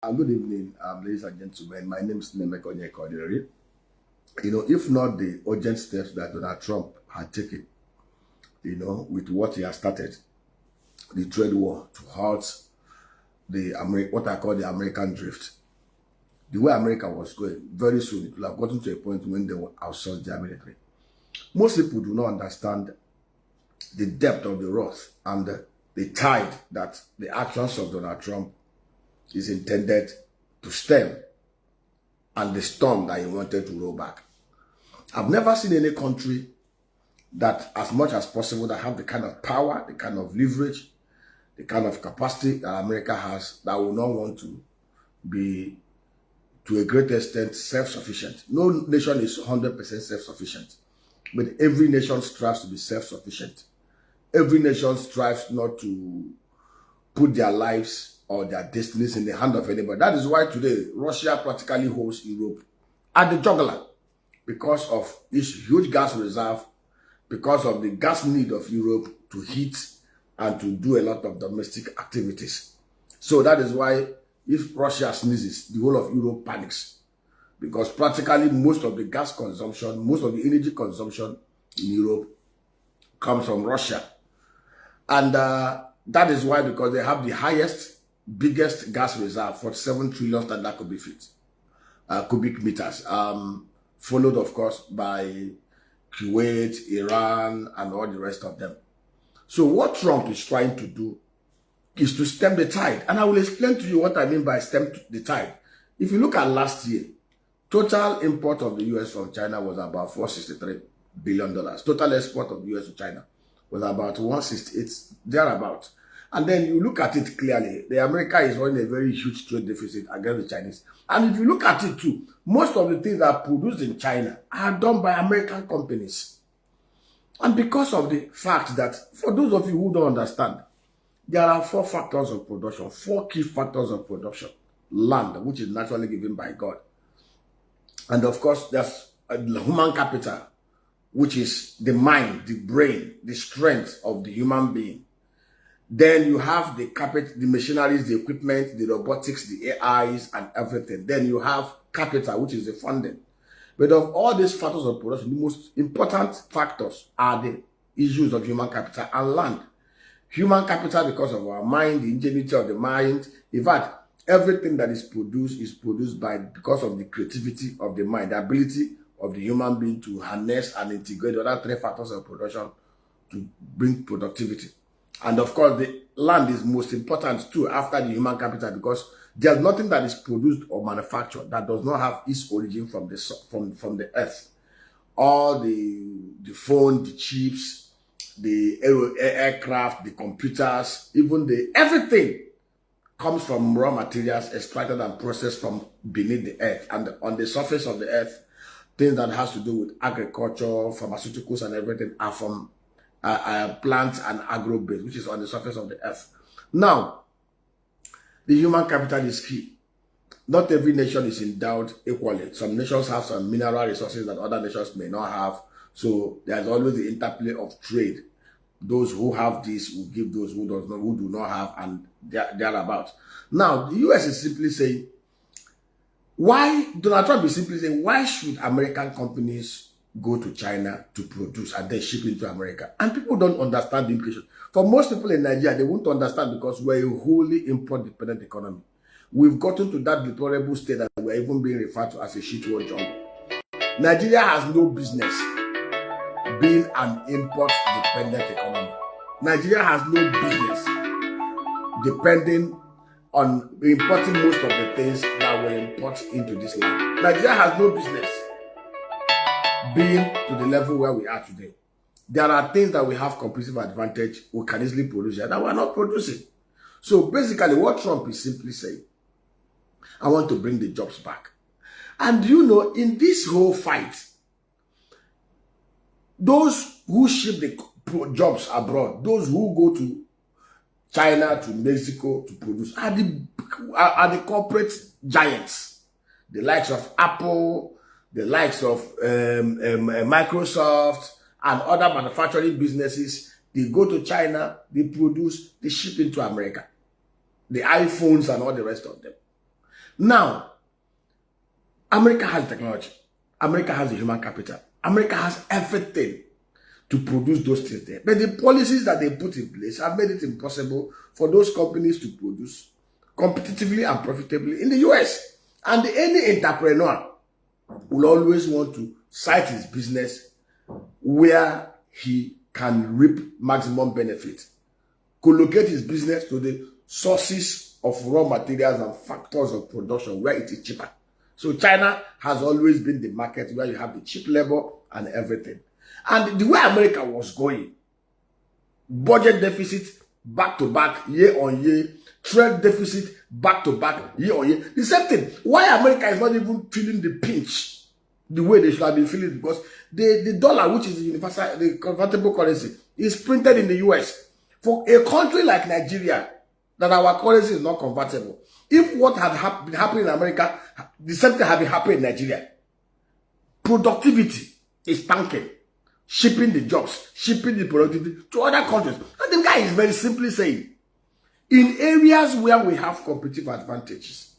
Good evening, ladies and gentlemen. My name is Nemeko Nyekodiri. If not the urgent steps that Donald Trump had taken, with what he has started, the trade war to halt what I call the American drift, the way America was going, very soon it will have gotten to a point when they will outsource their military. Most people do not understand the depth of the wrath and the tide that the actions of Donald Trump is intended to stem and the storm that he wanted to roll back. I've never seen any country that, as much as possible, that have the kind of power, the kind of leverage, the kind of capacity that America has, that will not want to be, to a great extent, self-sufficient. No nation is 100% self-sufficient, but every nation strives to be self-sufficient. Every nation strives not to put their lives or their destinies in the hand of anybody. That is why today Russia practically holds Europe at the jugular because of this huge gas reserve, because of the gas need of Europe to heat and to do a lot of domestic activities. So that is why if Russia sneezes, the whole of Europe panics, because practically most of the gas consumption, most of the energy consumption in Europe comes from Russia. And that is why, because they have the biggest gas reserve, 47 trillion standard cubic meters, followed of course by Kuwait, Iran, and all the rest of them. So what Trump is trying to do is to stem the tide. And I will explain to you what I mean by stem the tide. If you look at last year, total import of the US from China was about $463 billion. Total export of the US to China was about 168, thereabout. And then you look at it clearly, the America is running a very huge trade deficit against the Chinese. And if you look at it too, most of the things that are produced in China are done by American companies. And because of the fact that, for those of you who don't understand, there are four factors of production, four key factors of production. Land, which is naturally given by God. And of course, there's human capital, which is the mind, the brain, the strength of the human being. Then you have the machineries, the equipment, the robotics, the AIs, and everything. Then you have capital, which is the funding. But of all these factors of production, the most important factors are the issues of human capital and land. Human capital, because of our mind, the ingenuity of the mind. In fact, everything that is produced because of the creativity of the mind, the ability of the human being to harness and integrate the other three factors of production to bring productivity. And of course, the land is most important too after the human capital, because there's nothing that is produced or manufactured that does not have its origin from the earth. All the phone, the chips, the aircraft, the computers, even everything comes from raw materials extracted and processed from beneath the earth. And on the surface of the earth, things that has to do with agriculture, pharmaceuticals, and everything are from plants and agro-based, which is on the surface of the earth. Now, the human capital is key. Not every nation is endowed equally. Some nations have some mineral resources that other nations may not have. So there's always the interplay of trade. Those who have this will give those who do not have, and thereabout. Now, the US is simply saying, Donald Trump is simply saying, why should American companies go to China to produce and then ship into America? And people don't understand the implication. For most people in Nigeria, they won't understand because we're a wholly import-dependent economy. We've gotten to that deplorable state that we're even being referred to as a shit world jungle. Nigeria has no business being an import-dependent economy. Nigeria has no business depending on importing most of the things that we import into this land. Nigeria has no business being to the level where we are today. There are things that we have competitive advantage, we can easily produce here, that we are not producing. So basically what Trump is simply saying, I want to bring the jobs back. And in this whole fight, those who ship the jobs abroad, those who go to China, to Mexico to produce, are the corporate giants, the likes of Apple, the likes of Microsoft, and other manufacturing businesses. They go to China, they produce, they ship into America. The iPhones and all the rest of them. Now, America has technology. America has the human capital. America has everything to produce those things there. But the policies that they put in place have made it impossible for those companies to produce competitively and profitably in the US. And any entrepreneur will always want to site his business where he can reap maximum benefit. Collocate his business to the sources of raw materials and factors of production where it is cheaper. So China has always been the market where you have the cheap labor and everything. And the way America was going, budget deficit back to back, year on year, trade deficit back to back, year on year. The same thing. Why America is not even feeling the pinch the way they should have been feeling? Because the dollar, which is the universal, the convertible currency, is printed in the US. For a country like Nigeria, that our currency is not convertible. If what had been happening in America, the same thing had been happening in Nigeria, productivity is tanking. Shipping the jobs, shipping the productivity to other countries. And the guy is very simply saying, in areas where we have competitive advantages,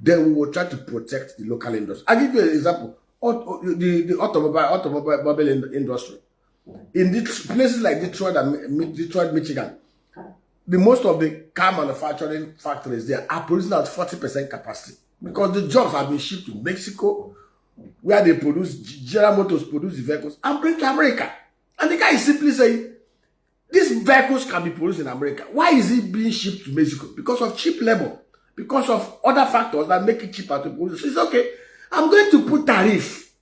then we will try to protect the local industry. I'll give you an example. The automobile industry. In places like Detroit, Michigan, the most of the car manufacturing factories there are producing at 40% capacity because the jobs have been shipped to Mexico, where they produce, General Motors produce the vehicles and bring to America. And the guy is simply saying, these vehicles can be produced in America. Why is it being shipped to Mexico? Because of cheap labor, because of other factors that make it cheaper to produce. So it's okay, I'm going to put tariff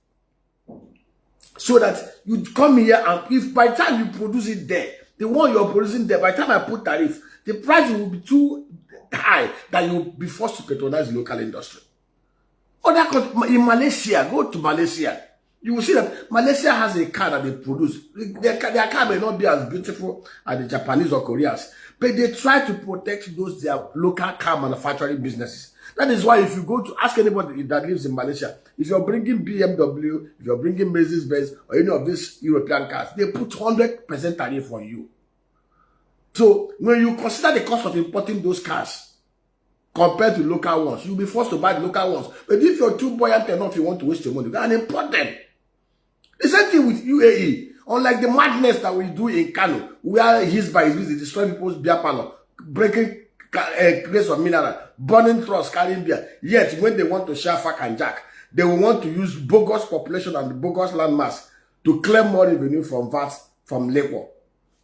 so that you come here and if by the time you produce it there, the one you're producing there, by the time I put tariff, the price will be too high that you'll be forced to patronize the local industry. Other countries, in Malaysia, go to Malaysia, you will see that Malaysia has a car that they produce. Their car may not be as beautiful as the Japanese or Koreans, but they try to protect their local car manufacturing businesses. That is why if you go to ask anybody that lives in Malaysia, if you're bringing BMW, if you're bringing Mercedes-Benz or any of these European cars, they put 100% tariff on you. So when you consider the cost of importing those cars, compared to local ones, you'll be forced to buy the local ones. But if you're too buoyant enough, you want to waste your money, you can import them. The same thing with UAE. Unlike the madness that we do in Kano, where his by his visit, destroy people's beer parlor, breaking crates of mineral, burning trucks, carrying beer. Yet, when they want to share fuck and jack, they will want to use bogus population and the bogus landmass to claim more revenue from VAT from labor.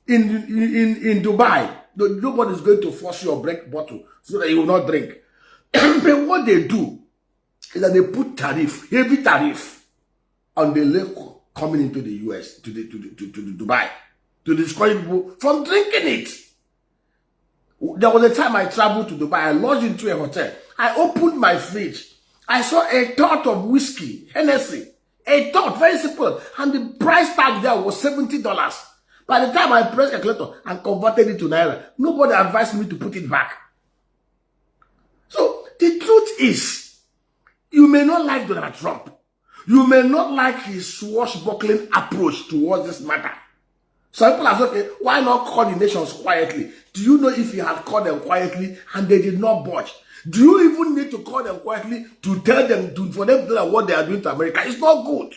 In Dubai, nobody is going to force you or break bottle so that you will not drink. But what they do is that they put tariff, heavy tariff, on the liquor coming into the US, to Dubai, to discourage people from drinking it. There was a time I traveled to Dubai. I lodged into a hotel. I opened my fridge. I saw a tot of whiskey, Hennessy. A tot, very simple. And the price tag there was $70. By the time I pressed a calculator and converted it to Naira, nobody advised me to put it back. So the truth is, you may not like Donald Trump. You may not like his swashbuckling approach towards this matter. Some people are saying, why not call the nations quietly? Do you know if he had called them quietly and they did not budge? Do you even need to call them quietly to tell them, for them to know what they are doing to America? It's not good.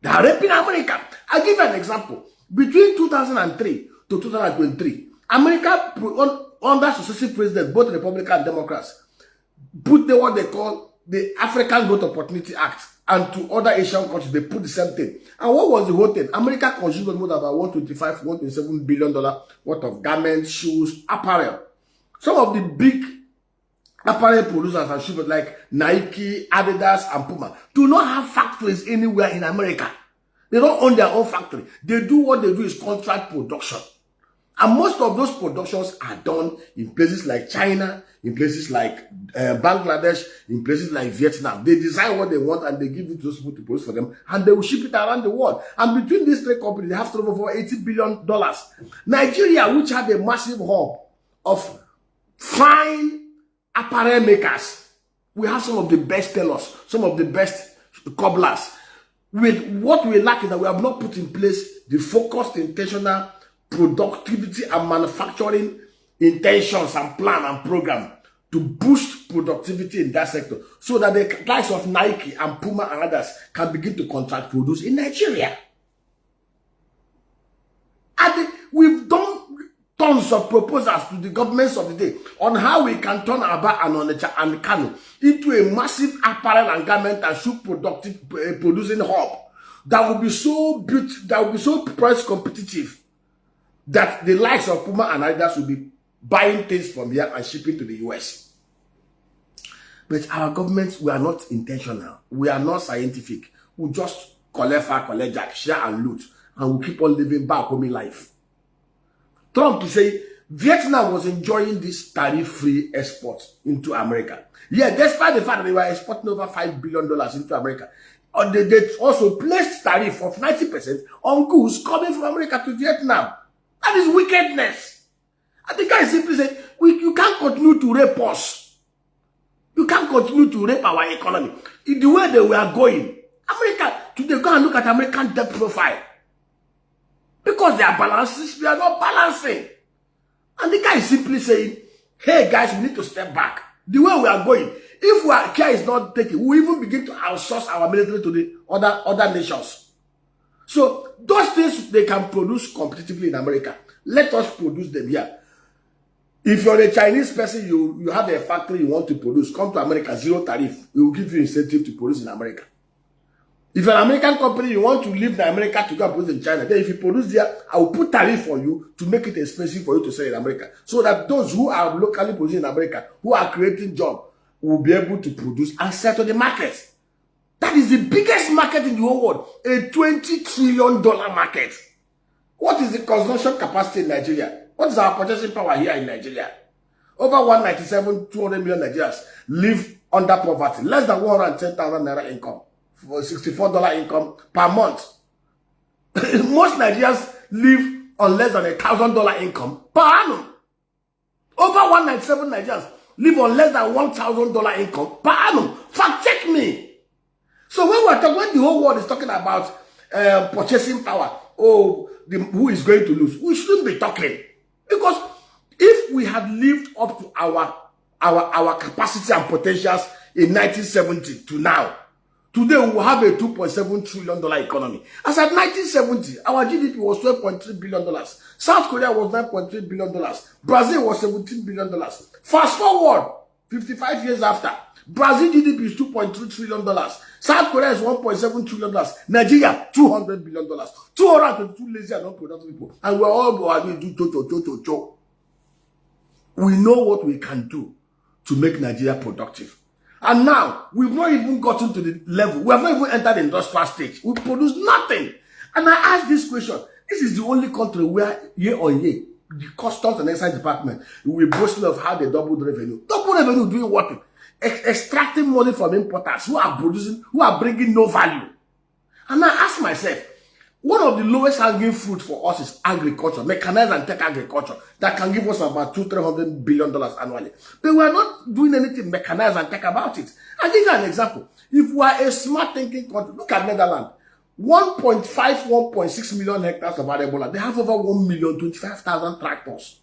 They are raping America. I'll give you an example. Between 2003 to 2023, America, under successive presidents, both Republicans and Democrats, put what they call the African Growth Opportunity Act, and to other Asian countries, they put the same thing. And what was the whole thing? America consumed more than about $127 billion worth of garments, shoes, apparel. Some of the big apparel producers and shoes like Nike, Adidas, and Puma do not have factories anywhere in America. They don't own their own factory. They do what they do is contract production. And most of those productions are done in places like China, in places like Bangladesh, in places like Vietnam. They design what they want and they give it to those people to produce for them, and they will ship it around the world. And between these three companies, they have to over $80 billion. Nigeria, which had a massive hub of fine apparel makers, we have some of the best tailors, some of the best cobblers. With what we lack is that we have not put in place the focused, intentional productivity and manufacturing intentions and plan and program to boost productivity in that sector so that the likes of Nike and Puma and others can begin to contract produce in Nigeria. And we've done tons of proposals to the governments of the day on how we can turn Aba and Onitsha and Kano into a massive apparel and garment and shoe producing hub that will be so beautiful, that will be so price competitive that the likes of Puma and others will be buying things from here and shipping to the US. But our governments, we are not intentional. We are not scientific. We just collect far, collect jack, share and loot, and we keep on living back home in life. Trump to say Vietnam was enjoying this tariff-free export into America. Yeah, despite the fact that they were exporting over $5 billion into America, they also placed tariff of 90% on goods coming from America to Vietnam. That is wickedness. And the guy simply said, you can't continue to rape us. You can't continue to rape our economy. In the way they were going, America, today go and look at American debt profile. Because they are balances, we are not balancing. And the guy is simply saying, hey guys, we need to step back. The way we are going, if our care is not taken, we even begin to outsource our military to the other nations. So those things they can produce competitively in America. Let us produce them here. If you're a Chinese person, you have a factory you want to produce, come to America, zero tariff. We will give you incentive to produce in America. If you're an American company, you want to leave America to go and produce in China, then if you produce there, I will put tariff on you to make it expensive for you to sell in America. So that those who are locally producing in America, who are creating jobs, will be able to produce and sell to the market. That is the biggest market in the whole world, a $20 trillion market. What is the consumption capacity in Nigeria? What is our purchasing power here in Nigeria? Over 197, 200 million Nigerians live under poverty. Less than 110,000 naira income. For $64 income per month. Most Nigerians live on less than $1,000 income per annum. Over 197 Nigerians live on less than $1,000 income per annum. Fact check me. So when the whole world is talking about purchasing power, who is going to lose, we shouldn't be talking. Because if we had lived up to our capacity and potentials in 1970 to now, today we will have a $2.7 trillion economy. As at 1970, our GDP was $12.3 billion. South Korea was $9.3 billion. Brazil was $17 billion. Fast forward, 55 years after, Brazil GDP is $2.3 trillion. South Korea is $1.7 trillion. Nigeria, $200 billion. 222 lazy and unproductive people. And we're all going to do cho. We know what we can do to make Nigeria productive. And now, we've not even gotten to the level. We have not even entered the industrial stage. We produce nothing. And I ask this question. This is the only country where, year on year, the customs and excise department will boast of how they double the revenue. Double revenue doing what? Extracting money from importers who are producing, who are bringing no value. And I ask myself, one of the lowest hanging fruit for us is agriculture, mechanized and tech agriculture, that can give us about $200-300 billion annually. But we are not doing anything mechanized and tech about it. I'll give you an example. If we are a smart thinking country, look at Netherlands. 1.6 million hectares of arable land. They have over 1,025,000 tractors.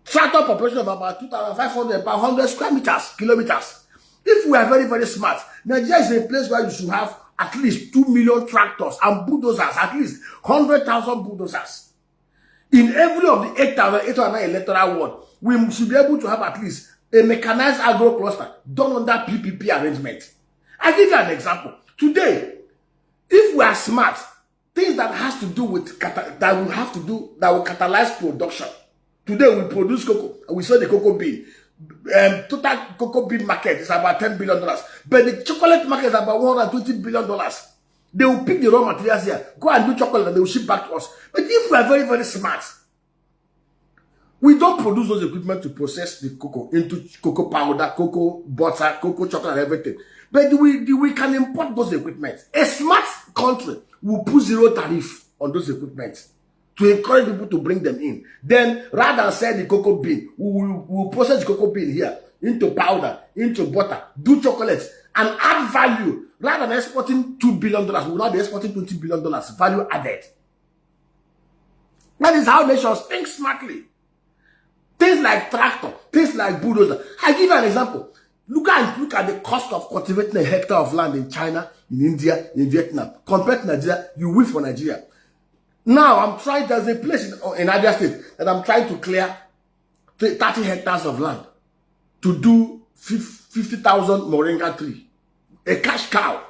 Tractor population of about 2,500 per 100 kilometers. If we are very, very smart, Nigeria is a place where you should have at least 2 million tractors and bulldozers, at least 100,000 bulldozers. In every of the 8,809 electoral ward, we should be able to have at least a mechanized agro cluster done under PPP arrangement. I'll give you an example. Today, if we are smart, things that has to do with that will catalyze production. Today we produce cocoa and we sell the cocoa bean. Total cocoa bean market is about $10 billion. But the chocolate market is about $120 billion. They will pick the raw materials here, go and do chocolate and they will ship back to us. But if we are very, very smart, we don't produce those equipment to process the cocoa into cocoa powder, cocoa butter, cocoa chocolate and everything. But we can import those equipment. A smart country will put zero tariff on those equipment to encourage people to bring them in. Then, rather than sell the cocoa bean, we will process the cocoa bean here into powder, into butter, do chocolates, and add value. Rather than exporting $2 billion, we will now be exporting $20 billion, value added. That is how nations think smartly. Things like tractor, things like bulldozer. I give you an example. Look at the cost of cultivating a hectare of land in China, in India, in Vietnam. Compared to Nigeria, you win for Nigeria. Now, there's a place in Abia State that I'm trying to clear 30 hectares of land to do 50,000 moringa tree. A cash cow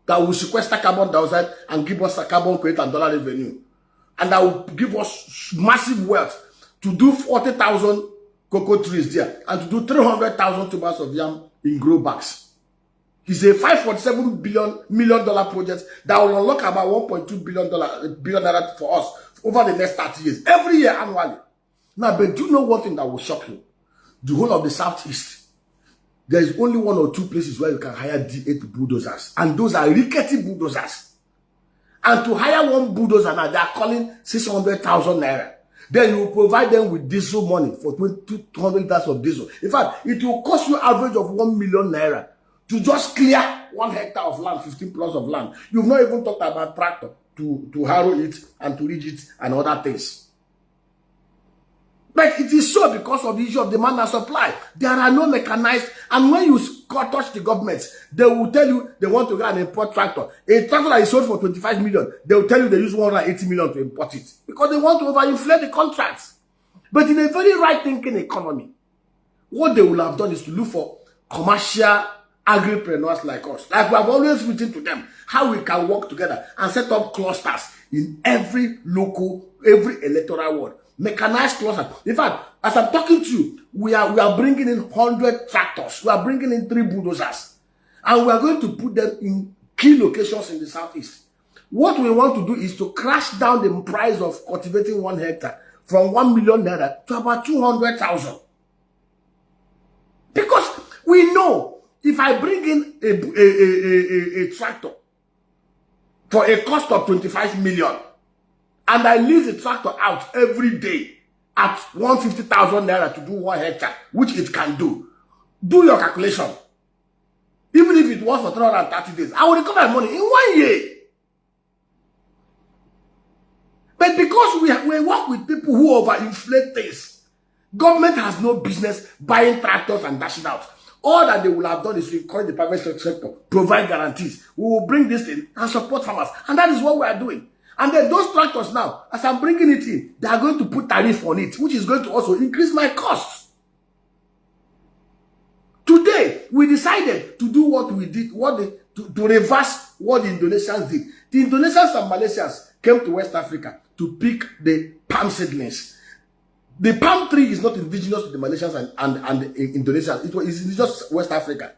that will sequester carbon dioxide and give us a carbon credit and dollar revenue. And that will give us massive wealth to do 40,000 cocoa trees there and to do 300,000 tubers of yam in grow bags. It's a $547 million project that will unlock about $1.2 billion for us over the next 30 years, every year annually. Now, but do you know one thing that will shock you? The whole of the Southeast, there is only 1 or 2 places where you can hire D8 bulldozers, and those are rickety bulldozers. And to hire one bulldozer now, they are calling 600,000 naira. Then you will provide them with diesel money for 200 liters of diesel. In fact, it will cost you average of 1 million naira to just clear 1 hectare of land, 15 plus of land. You've not even talked about tractor to harrow it and to ridge it and other things. But it is so because of the issue of demand and supply. There are no mechanized, and when you touch the government, they will tell you they want to go and import tractor. A tractor that is sold for 25 million, they will tell you they use 180 million to import it because they want to overinflate the contracts. But in a very right-thinking economy, what they will have done is to look for commercial agripreneurs like us. Like we have always written to them how we can work together and set up clusters in every local, every electoral ward. Mechanized clusters. In fact, as I'm talking to you, we are bringing in 100 tractors. We are bringing in 3 bulldozers. And we are going to put them in key locations in the Southeast. What we want to do is to crash down the price of cultivating 1 hectare from 1 million naira to about 200,000. Because we know if I bring in a tractor for a cost of 25 million and I lease the tractor out every day at 150,000 naira to do 1 hectare, which it can do your calculation. Even if it was for 330 days, I will recover my money in 1 year. But because we work with people who overinflate things, government has no business buying tractors and dashing out. All that they will have done is to encourage the private sector, provide guarantees. We will bring this in and support farmers. And that is what we are doing. And then those tractors now, as I'm bringing it in, they are going to put tariff on it, which is going to also increase my costs. Today, we decided to do what we did, to reverse what the Indonesians did. The Indonesians and Malaysians came to West Africa to pick the palm seedlings. The palm tree is not indigenous to the Malaysians and the Indonesians. It is just West Africa.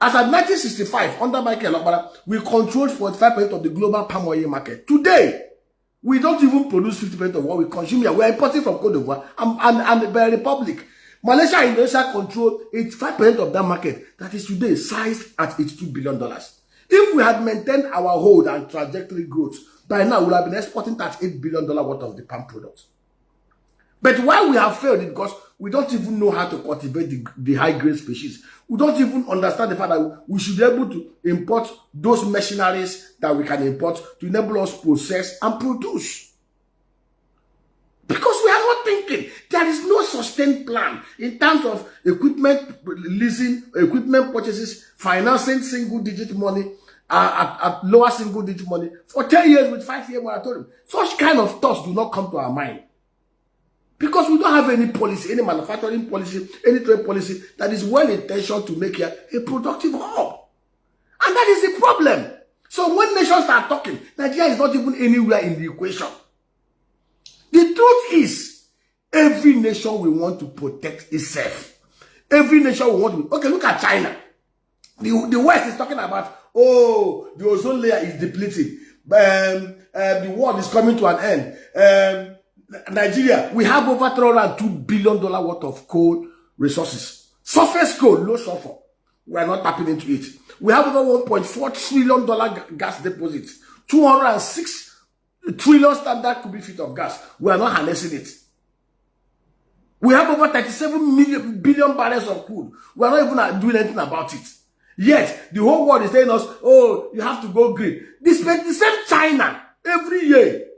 As of 1965, under Michael Okpara, we controlled 45% of the global palm oil market. Today, we don't even produce 50% of what we consume here. We are importing from Cote d'Ivoire and the Benin Republic. Malaysia and Indonesia control 85% of that market that is today sized at $82 billion. If we had maintained our hold and trajectory growth, by now we would have been exporting $38 billion worth of the palm products. But why we have failed is because we don't even know how to cultivate the high-grade species. We don't even understand the fact that we should be able to import those machineries that we can import to enable us process and produce. Because we are not thinking. There is no sustained plan in terms of equipment leasing, equipment purchases, financing single-digit money, at lower single-digit money for 10 years with 5-year moratorium. Such kind of thoughts do not come to our mind. Because we don't have any policy, any manufacturing policy, any trade policy that is well-intentioned to make here a productive hub. And that is the problem. So when nations are talking, Nigeria is not even anywhere in the equation. The truth is, every nation will want to protect itself. Every nation will want to... Okay, look at China. The West is talking about, oh, the ozone layer is depleting. The world is coming to an end. Nigeria, we have over $302 billion worth of coal resources. Surface coal, low sulfur. We are not tapping into it. We have over $1.4 trillion gas deposits. 206 trillion standard cubic feet of gas. We are not harnessing it. We have over 37 billion barrels of crude. We are not even doing anything about it. Yet, the whole world is telling us, oh, you have to go green. The same China, every year,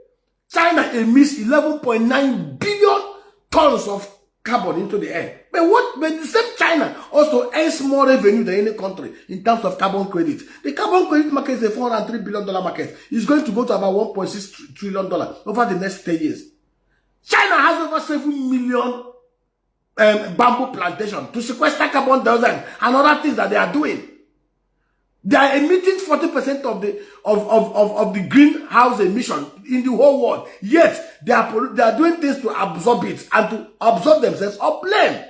China emits 11.9 billion tons of carbon into the air. But the same China also earns more revenue than any country in terms of carbon credit. The carbon credit market is a $403 billion market. It's going to go to about $1.6 trillion over the next 10 years. China has over 7 million bamboo plantation to sequester carbon dioxide and other things that they are doing. They are emitting 40% of the greenhouse emission in the whole world. Yet they are doing things to absorb it and to absorb themselves or blame.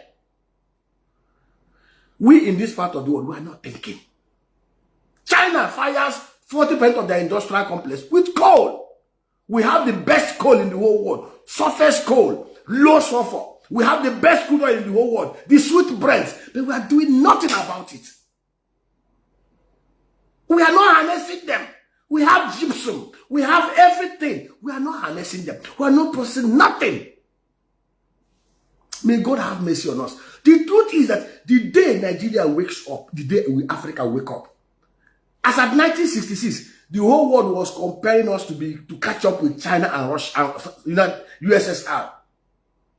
We in this part of the world, we are not thinking. China fires 40% of their industrial complex with coal. We have the best coal in the whole world. Surface coal, low sulfur. We have the best crude oil in the whole world. The sweet breads. But we are doing nothing about it. We are not harnessing them. We have gypsum. We have everything. We are not harnessing them. We are not processing nothing. May God have mercy on us. The truth is that the day Nigeria wakes up, the day Africa wake up, as at 1966, the whole world was comparing us to catch up with China and Russia, USSR.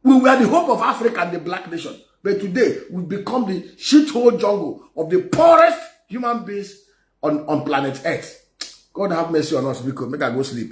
We were the hope of Africa and the black nation. But today, we've become the shithole jungle of the poorest human beings on planet Earth. God have mercy on us because make I go sleep.